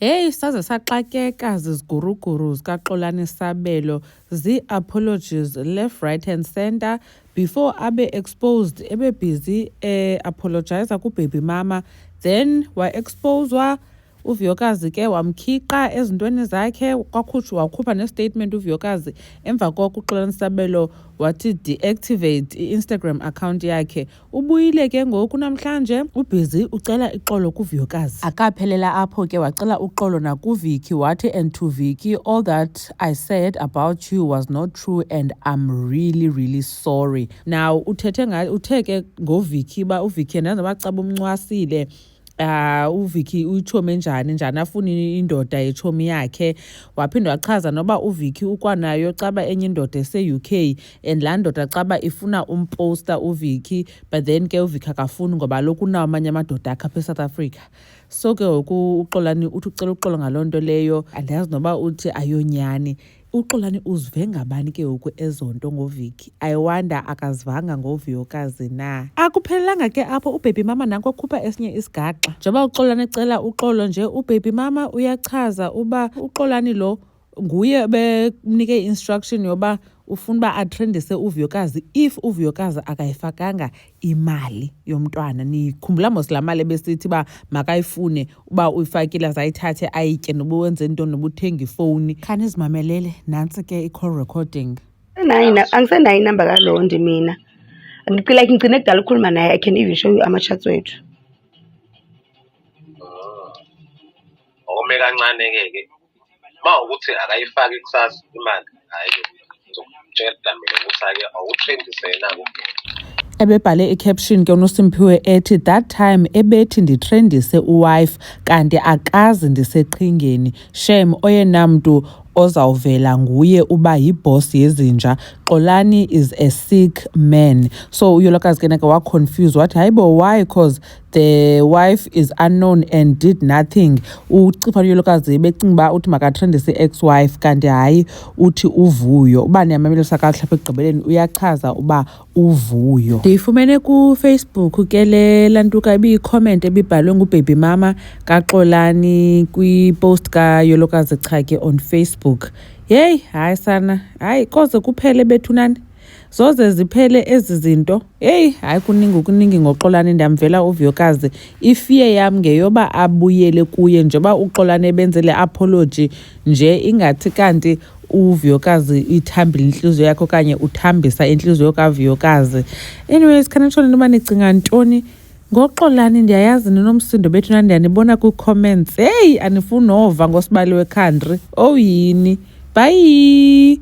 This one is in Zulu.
Hey, saze saxakeka ziziguruguru zikaXolani Sabelo zii-apologies left, right and center before abe exposed ebe busy apologize ku-baby mama, then wa-exposwa uVuyokazi ke wamkhiqa ezintweni zakhe wakhupha nestatement uVuyokazi emva koko uXolani Sabelo wathi deactivate i-Instagram account yakhe. Ubuyile ke ngoku namhlanje ubusy ucela ixolo kuVuyokazi. Akaphelela apho ke wacela uxolo nakuVicky wathi, and to Vicky, all that I said about you was not true and I'm really sorry. Now uthe ke ngoVicky ba uVicky yena wacaba umncwasile. uVicky uyithome njani afuna indoda yechomi yakhe, waphinda wachaza noba uVicky ukwanayo caba enye indoda ese-UK and laa ndoda caba ifuna umposta uVicky, but then ke uVicky akafuni ngoba loku unawo amanye amadoda akhe apha eSouth Africa. So ke ngoku uXolani uthi ucela uxolo ngaloo nto leyo, andazi noba uthi ayonyani. uXolani uzive ngabani ke ngoku ezo nto ngoVicky? I wonder akazivanga ngoVuyokazi na. Akuphelelanga ke apho ubaby mama nanko okhupha esinye isigaxa. Njengoba uXolani ecela uxolo nje, ubaby mama uyachaza uba uXolani lo nguye bemnike i-instruction yoba ufuna uba atrendise uVuyokazi if uVuyokazi akayifakanga imali yomntwana. Nikhumbula mos laa mali ebesithi uba makayifune, uba uyifakile azayithathe ayitye noba wenze into noba uthenga ifowuni. Khanizimamelele, nantsi ke i-call recording. Angisenayo inamba kalondi mina. Like ngicine kudala ukukhuluma naye. I can even show you ama-chats wethu. Ome kancane ke mawukuthi akayifaki kusasa imali, hayi ngizokutshela mina ukuthi ake awutrendise nako. Ebebhale i-caption ke uNoSimphiwe ethi, that time ebethi nditrendise uwife kanti akazi ndiseqhingeni, shame oyena mntu ozawuvela nguye uba yiboss yezinja. Xolani is a sick man. So uYolakazi ke nake waconfuse wathi hayibo, why? Because the wife is unknown and did nothing. Ucipha uYolakazi becinga uba uthi makatrendise ex-wife kanti hayi uthi uVuyo. Uba niyamamelisa kakuhle apha ekugqibeleni uyachaza uba uVuyo. Ndiyifumene kuFacebook ke laa ntuka ibiyi-comment ebibhalwe ngubaby mama kaXolani kwipost kaYolakazi Chake on Facebook. Hey, hayi sana, hayi koze kuphele bethunani, zoze ziphele ezi zinto. Hey, hayi kuningi ngoXolani. Ndiyamvela uVuyokazi. Ifear yam ngeyoba abuyele kuye njengoba uXolani ebenzele apology nje, ingathi kanti uVuyokazi ithambile inhliziyo yakhe okanye uthambisa inhliziyo kaVuyokazi. Anyways, khanitshoni noba nicinga ntoni ngoXolani. Ndiyayazi ninomsindo bethuna, ndiyanibona kwi-comments. Hey, anifuni nova ngosibali wekhantri. Oh yini, bye.